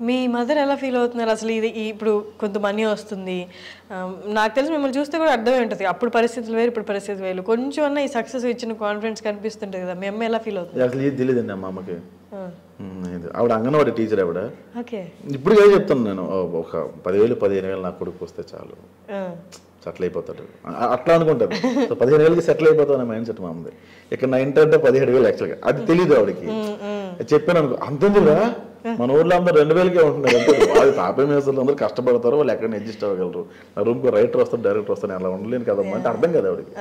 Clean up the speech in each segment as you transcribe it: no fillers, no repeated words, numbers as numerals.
మీ mother ఎలా feel అవుతున్నారు అసలు? ఇది ఇప్పుడు కొంత మనీ వస్తుంది, నాకు తెలిసి మిమ్మల్ని చూస్తే కూడా అర్థమే ఉంటుంది, అప్పుడు పరిస్థితులు వేరు ఇప్పుడు పరిస్థితులు వేరు, కొంచెం అన్న ఈ సక్సెస్ ఇచ్చిన కాన్ఫిడెన్స్ కనిపిస్తుంటుంది కదా, మీ అమ్మ ఎలా ఫీల్ అవుతుంది? అసలు ఇది తెలియదండి మా అమ్మకి. ఆవిడ అంగన్వాడీ టీచర్ ఆవిడ. ఓకే. ఇప్పుడు ఏదో చెప్తాను నేను, ఒక 10,000-15,000 నా కొడుకు వస్తే చాలు, సెటిల్ అయిపోతాడు అట్లా అనుకుంటారు. సో 15,000కి సెటిల్ అయిపోతాను మైండ్ సెట్ మా అమ్మది. ఇక్కడ నా ఇంటర్ 17,000 యాక్చువల్గా, అది తెలియదు ఆవిడకి. చెప్పాను అనుకో, అంతేందుకురా మన ఊర్లో అందరూ 2,000కే ఉంటున్నారు అంటే, వాళ్ళు తాపే మేసలు అందరూ కష్టపడతారు, వాళ్ళు ఎక్కడ అడ్జస్ట్ అవ్వగలరు, నా రూమ్కి రైటర్ వస్తారు డైరెక్టర్ వస్తారు, అలా ఉండలేను కదమ్మా అంటే అర్థం కదా ఆవిడకి.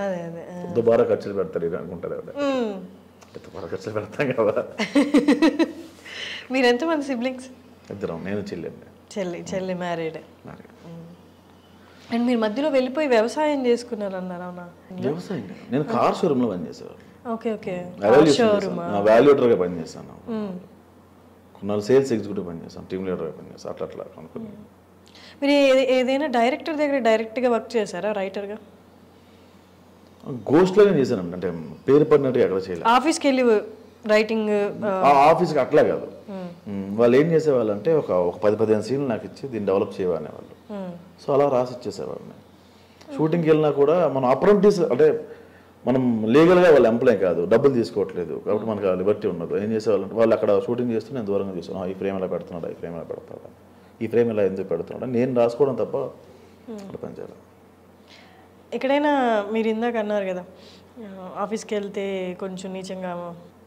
దుబారా ఖర్చులు పెడతారు ఇది అనుకుంటారు ఆవిడ. దుబారా ఖర్చులు పెడతాం కదా. మీరు ఎంతమంది సిబ్లింగ్స్? ఇద్దరం, నేను చెల్లి మ్యారీడ్. అండ్ మీరు మధ్యలో వెళ్ళిపోయి వ్యవసాయం చేసుకున్నారు అన్నారు, అవునా? వ్యవసాయం నేను కార్ షోరూమ్ లో పనిచేసేవాడు. Okay okay. వాల్యూటర్గా పనిచేస్తాను, కొన్నాళ్ళు సేల్స్ ఎగ్జిక్యూటివ్ పనిచేస్తాను, టీమ్ లీడర్గా పనిచేస్తాను, అట్లా అట్లా అనుకున్నాను. మీరు ఏదైనా డైరెక్టర్ దగ్గర డైరెక్ట్గా వర్క్ చేశారా రైటర్గా? గోస్ట్లోనే చేశాను, అంటే పేరు పడినట్టు ఎక్కడ చేయలేదు. ఆఫీస్కి వెళ్ళి రైటింగ్? ఆఫీస్కి అట్లా కాదు, వాళ్ళు ఏం చేసేవాళ్ళు అంటే ఒక 10-15 సీన్లు నాకు ఇచ్చి దీన్ని డెవలప్ చేయమనేవాళ్ళు. సో అలా రాసి ఇచ్చేసేవాళ్ళని. షూటింగ్కి వెళ్ళినా కూడా మనం అప్రెంటిస్, అంటే మనం లీగల్గా వాళ్ళ ఎంప్లాయ్ కాదు, డబ్బులు తీసుకోవట్లేదు కాబట్టి మనకు ఆ లిబర్టీ ఉండదు. ఏం చేసేవాళ్ళంటే వాళ్ళు అక్కడ షూటింగ్ చేస్తూ నేను దూరంగా చూసాను, ఈ ఫ్రేమ్ ఎలా పెడుతున్నాడు, ఈ ఫ్రేమ్ ఎలా పెడతాడు, ఈ ఫ్రేమ్ ఎలా ఎందుకు పెడుతున్నాడు, నేను రాసుకోవడం తప్ప అక్కడ పనిచేయాలి. ఎక్కడైనా మీరు ఇందాక అన్నారు కదా, ఆఫీస్కి వెళ్తే కొంచెం నీచంగా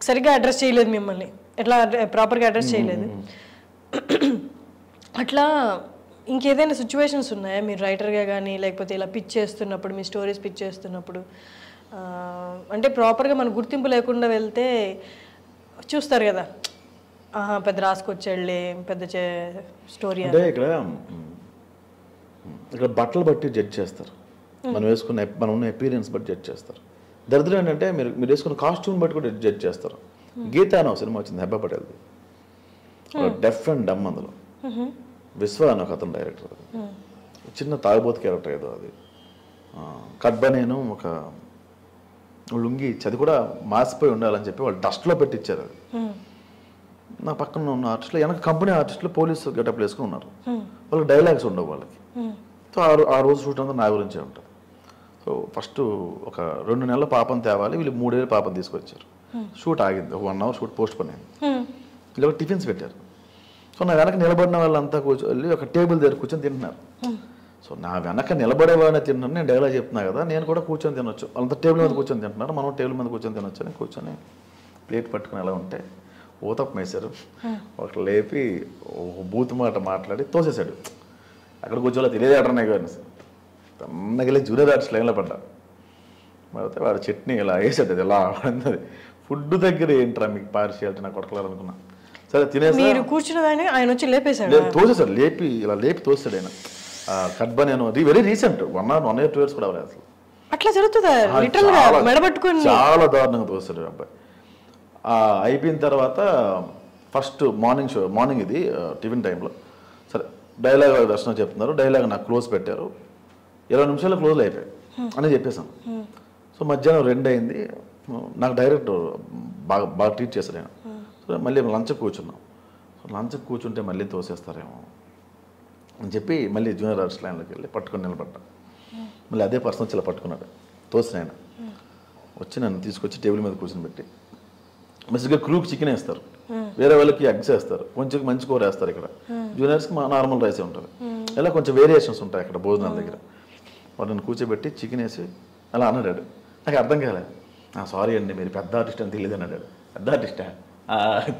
సరిగ్గా అడ్రస్ చేయలేదు మిమ్మల్ని, ఎట్లా ప్రాపర్గా అడ్రస్ చేయలేదు, అట్లా ఇంకేదైనా సిచ్యువేషన్స్ ఉన్నాయా మీరు రైటర్గా కానీ, లేకపోతే ఇలా పిచ్ చేస్తున్నప్పుడు, మీ స్టోరీస్ పిచ్ చేస్తున్నప్పుడు, అంటే ప్రాపర్గా మన గుర్తింపు లేకుండా వెళ్తే చూస్తారు కదా, పెద్ద రాసుకొచ్చాడులే పెద్ద స్టోరీ అంటే ఇక్కడ బట్టలు బట్టి జడ్జ్ చేస్తారు, మనం వేసుకున్న మనం ఉన్న ఎపీరియన్స్ బట్టి జడ్జ్ చేస్తారు. దరిద్రం ఏంటంటే మీరు వేసుకున్న కాస్ట్యూమ్ బట్టి కూడా జడ్జ్ చేస్తారు. గీత అనే సినిమా వచ్చింది హెబ్బా పటేల్ది, డెఫ్ అండ్ డమ్, అందులో విశ్వ అని ఒక అతను డైరెక్టర్, చిన్న తాగుబోతు క్యారెక్టర్ ఏదో అది. కడ్బా నేను ఒక లుంగి అది కూడా మాసిపోయి ఉండాలని చెప్పి వాళ్ళు డస్ట్లో పెట్టించారు. అది నా పక్కన ఉన్న ఆర్టిస్టులు, వెనక కంపెనీ ఆర్టిస్టులు పోలీసు గెటప్ వేసుకుని ఉన్నారు, వాళ్ళకి డైలాగ్స్ ఉండవు వాళ్ళకి. సో ఆ రోజు షూట్ అంతా నా గురించే ఉంటుంది. సో ఫస్ట్ ఒక 2 నెలల పాపను తేవాలి, వీళ్ళు 3 ఏళ్ళ పాపను తీసుకొచ్చారు. షూట్ ఆగింది, 1 అవర్ షూట్ పోస్ట్ పోన్ అయింది. వీళ్ళు ఒక టిఫిన్స్ పెట్టారు. సో నా వెనక నిలబడిన వాళ్ళంతా కూర్చొని ఒక టేబుల్ దగ్గర కూర్చొని తింటున్నారు. సో నా వెనక నిలబడేవాడిని తింటున్నాను, నేను డైలాగ్ చెప్తున్నా కదా, నేను కూడా కూర్చొని తినొచ్చు, వాళ్ళంతా టేబుల్ మీద కూర్చొని తింటున్నారు, మనం టేబుల్ మీద కూర్చొని తినొచ్చు అని కూర్చొని ప్లేట్ పట్టుకుని ఎలా ఉంటే ఊతప్పం వేశారు. ఒక లేపి ఒక బూత్ మాట మాట్లాడి తోసేశాడు. అక్కడ కూర్చోలో తెలియదేటనే కానీ తన్నగిలే జూనియర్ ఆర్టిస్ట్ లైన్లో పడ్డా. అయితే వాడు చట్నీ ఇలా వేసాడు, అది ఎలా ఆడింది. ఫుడ్ దగ్గర ఏంట్రా మీకు పార్షియాలిటీ, నాకు కొడకలేదనుకున్నా. సరే తినేసి కూర్చున్నదాన్ని ఆయన వచ్చి లేపేశాడు, తోసేశాడు, లేపి తోసాడు ఆయన. కడ్బా నేను వెరీ రీసెంట్ 1 or 2 years కూడా అవ్వలేదు అసలు. అట్లా జరుగుతుందా? చాలా దారుణంగా తోసాడు అబ్బాయి. అయిపోయిన తర్వాత ఫస్ట్ మార్నింగ్ ఇది టిఫిన్ టైంలో సరే డైలాగ్ దర్శనం చెప్తున్నారు, డైలాగ్ నాకు క్లోజ్ పెట్టారు, 20 నిమిషాలు క్లోజ్లో అయిపోయాయి అని చెప్పేసాను. సో మధ్యాహ్నం 2 అయింది, నాకు డైరెక్టర్ బాగా ట్రీట్ చేశాడు ఆయన. సో మళ్ళీ లంచ్కి కూర్చున్నాం. సో లంచ్కి కూర్చుంటే మళ్ళీ తోసేస్తారేమో అని చెప్పి మళ్ళీ జూనియర్ ఆర్టిస్ట్ లైన్లోకి వెళ్ళి పట్టుకొని నిలబడ్డా. మళ్ళీ అదే పర్సన్ వచ్చి ఇలా పట్టుకున్నాడు, తోసిన ఆయన వచ్చి నన్ను తీసుకొచ్చి టేబుల్ మీద కూర్చొని పెట్టి, బేసిక్గా క్రూకి చికెన్ వేస్తారు, వేరే వాళ్ళకి ఎగ్స్ వేస్తారు, కొంచెం మంచి కూర వేస్తారు. ఇక్కడ జూనియర్స్కి నార్మల్ రైసే ఉంటుంది, ఇలా కొంచెం వేరియేషన్స్ ఉంటాయి అక్కడ భోజనాల దగ్గర. వాడు నన్ను కూర్చోబెట్టి చికెన్ వేసి అలా అన్నాడు. నాకు అర్థం కాలేదు. సారీ అండి మీరు పెద్ద ఆర్టిస్ట్ అని తెలియదు అన్నాడు. పెద్ద ఆర్టిస్టా,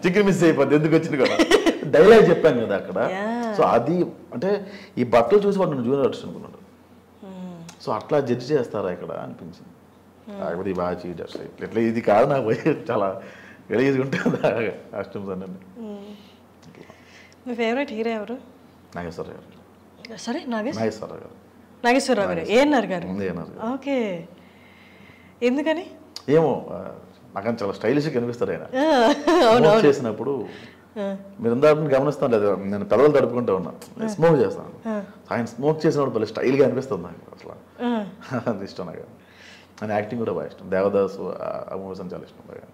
చికెన్ మిస్ అయిపోద్ది ఎందుకు వచ్చింది కూడా డైలాగ్ చెప్పాను కదా అక్కడ. సో అది అంటే ఈ బట్టలు చూసి వాడు నన్ను జూనియర్ ఆర్టిస్ట్ అనుకున్నాడు. సో అట్లా జడ్జి చేస్తారా ఇక్కడ అనిపించింది. కాకపోతే ఈ బాగా చీజ్ ఇట్లా ఇది కాదు నాకు పోయి చాలా గలీజ్గా ఉంటుంది కాస్ట్యూమ్స్ అన్నీ. మీ ఫేవరెట్ హీరో ఎవరు? నాగేశ్వరరావు గారు. సరే నాగేశ్వరరావు గారు. నాగేశ్వరరావు గారు, ఏఎన్ఆర్ గారు. ఓకే, ఎందుకని? ఏమో నాకు చాలా స్టైలిష్గా కనిపిస్తారు ఆయన చేసినప్పుడు. మీరు అందరిని గమనిస్తాను లేదు, నేను పెదవులు తడుపుకుంటూ ఉన్నా, స్మోక్ చేస్తాను. ఆయన స్మోక్ చేసినప్పుడు భలే స్టైల్గా అనిపిస్తుంది నాకు అసలు. అది ఇష్టం నాకు. ఆయన యాక్టింగ్ కూడా బాగా ఇష్టం. దేవదాసు ఆ మూవీస్ అని చాలా ఇష్టం బాగా.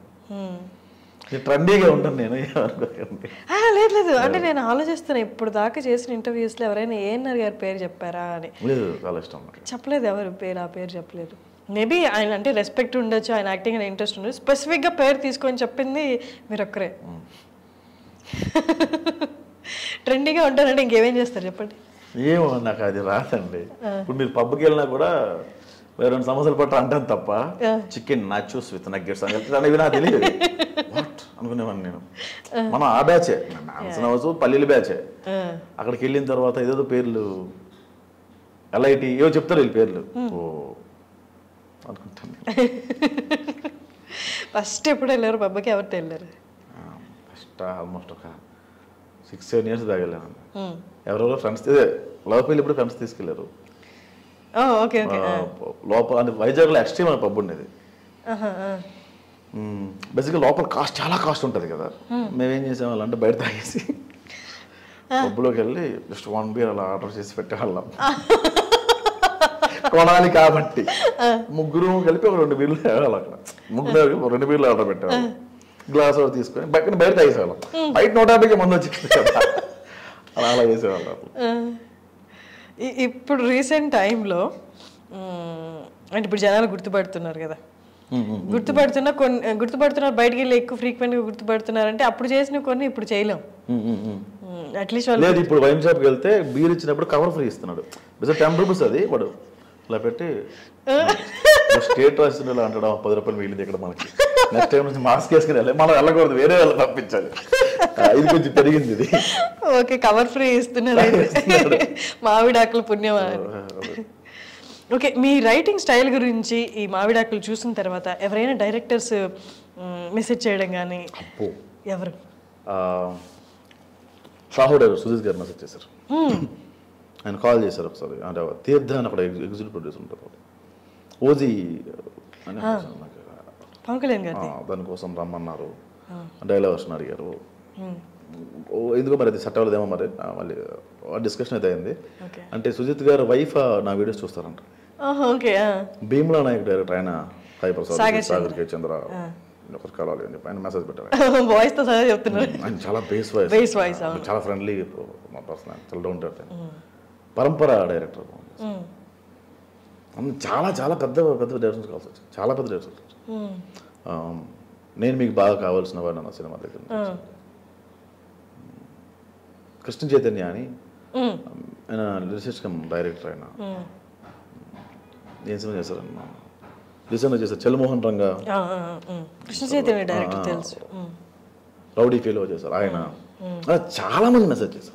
ట్రెండీగా ఉంటాను నేను, ఏమనుకోకండి. లేదు లేదు, అంటే నేను ఆలోచిస్తున్నా ఇప్పుడు దాకా చేసిన ఇంటర్వ్యూస్లో ఎవరైనా ఏఎన్ఆర్ గారి పేరు చెప్పారా అని. లేదు, చాలా ఇష్టం నాకు. చెప్పలేదు ఎవరు పేరు, ఆ పేరు చెప్పలేదు. మేబీ ఆయన అంటే రెస్పెక్ట్ ఉండొచ్చు, ఆయన యాక్టింగ్ అనే ఇంట్రెస్ట్ ఉండొచ్చు. స్పెసిఫిక్గా పేరు తీసుకొని చెప్పింది మీరు ఒక్కరే. ట్రెండీగా ఉంటారంటే ఇంకేమేం చేస్తారు చెప్పండి. ఏమో నాకు అది రాదండి. ఇప్పుడు మీరు పబ్కి వెళ్ళినా కూడా 2 సమోసాలు పట్టు అంటాను తప్ప చికెన్ నాచోస్ విత్ నగ్గెట్స్ అనేవి నాకు తెలియదు. వాట్ అనుకునేవాడిని నేను. మనం ఆ బ్యాచే, నాన్సన్ హౌస్ పల్లీల బ్యాచే. అక్కడికి వెళ్ళిన తర్వాత ఏదేదో పేర్లు ఎల్ఐటి ఏవో చెప్తారు వీళ్ళు పేర్లు. ఓ అనుకుంటాను. ఫస్ట్ ఎప్పుడు వెళ్ళారు పబ్కి, ఎవరితో వెళ్ళారు? ఫస్ట్ ఆల్మోస్ట్ ఒక 6-7 years దాకా వెళ్ళాను. ఎవరెవరో ఫ్రెండ్స్, ఇదే లవ్ పెళ్ళి ఇప్పుడు ఫ్రెండ్స్ తీసుకెళ్ళారు. Okay okay. లోపల అంటే వైజాగ్లో ఎక్స్ట్రీమ్ అనే పబ్ ఉండేది. బేసిక్గా లోపల చాలా కాస్ట్ ఉంటుంది కదా. మేమేం చేసేవాళ్ళం అంటే బయట తాగేసి పబ్లోకి వెళ్ళి జస్ట్ 1 beer అలా ఆర్డర్ చేసి పెట్టేవాళ్ళం. కొనాలి కాబట్టి ముగ్గురు కలిపి ఒక 2 beerలు తాగాలి. అక్కడ ముగ్గురు 2 beerలు ఆర్డర్ పెట్టేవాళ్ళం. గ్లాస్ ఒకటి తీసుకొని బయట తాగేసేవాళ్ళం. బయట 150కి మంది వచ్చేది కదా, అలా చేసేవాళ్ళం. ఇప్పుడు రీసెంట్ టైంలో అంటే ఇప్పుడు జనాలు గుర్తుపడుతున్నారు కదా, గుర్తుపడుతున్నారు బయటికి వెళ్ళి ఎక్కువ ఫ్రీక్వెంట్గా గుర్తుపడుతున్నారు. అంటే అప్పుడు చేసిన కొన్ని ఇప్పుడు చేయలేం. అట్లీస్ట్ లేదు, ఇప్పుడు వైన్ షాప్కి వెళ్తే బీర్ ఇచ్చినప్పుడు కవర్ ఫ్రీ ఇస్తున్నాడు. 10 rupees అది వాడు ఇలా పెట్టి స్టేట్ రాసిన అంటాడు 10 రూపాయలు మిగిలింది ఇక్కడ మనకి. నెక్స్ట్ టైం నుంచి మాస్క్ వేసుకుని వెళ్ళాలి, మనం వెళ్ళకూడదు, వేరే వాళ్ళు పంపించాలి. ఇది కొంచెం పెరిగింది ఇది. ఓకే, కవర్ ఫ్రీ ఇస్తున్నారు. మామిడాకులు పుణ్యం. ఓకే, మీ రైటింగ్ స్టైల్ గురించి ఈ మామిడాకులు చూసిన తర్వాత ఎవరైనా డైరెక్టర్స్ మెసేజ్ చేయడం కానీ? ఎవరు? సాహు డైరెక్టర్ సుజిత్ గారు మెసేజ్ చేశారు. ఆయన కాల్ చేశారు ఒకసారి. అంటే తీర్థ అని అక్కడ ఎగ్జిక్యూటివ్ ప్రొడ్యూసర్ ఉంటారు, ఓజీ అని, దానికోసం రమ్మన్నారు. డైలాగ్ వర్షన్ అడిగారు. ఎందుకో మరి అది సెట్ అవ్వలేదేమో మరి, మళ్ళీ డిస్కషన్ అయితే అయింది. అంటే సుజిత్ గారు వైఫ్ నా వీడియోస్ చూస్తారంట. భీమ్లా నాయక్ డైరెక్టర్ ఆయన సాగర్ కే చంద్ర ఒకరు కలవాలి అని చెప్పి ఆయన మెసేజ్ పెట్టారు. ఆయన చాలా బేస్ వాయిస్, చాలా ఫ్రెండ్లీ పర్సన్, చాలా డౌన్ టు ఎర్త్. పరంపర డైరెక్టర్, చాలా చాలా పెద్ద డైరెక్టర్స్ కావాల్సి వచ్చింది, చాలా పెద్ద డైరెక్టర్స్. నేను మీకు బాగా కావాల్సిన వాడు నా సినిమా దగ్గర. కృష్ణ చైతన్య అని ఆయన రీసెర్చ్ కమ్ డైరెక్టర్. ఆయన ఏం సినిమా చేశారన్న రీసెంట్గా చేశారు, చలమోహన్ రంగా, కృష్ణ చైతన్య డైరెక్టర్ తెలుసు, రౌడీ ఫీల్ చేశారు ఆయన. చాలా మంది మెసేజ్ చేశారు.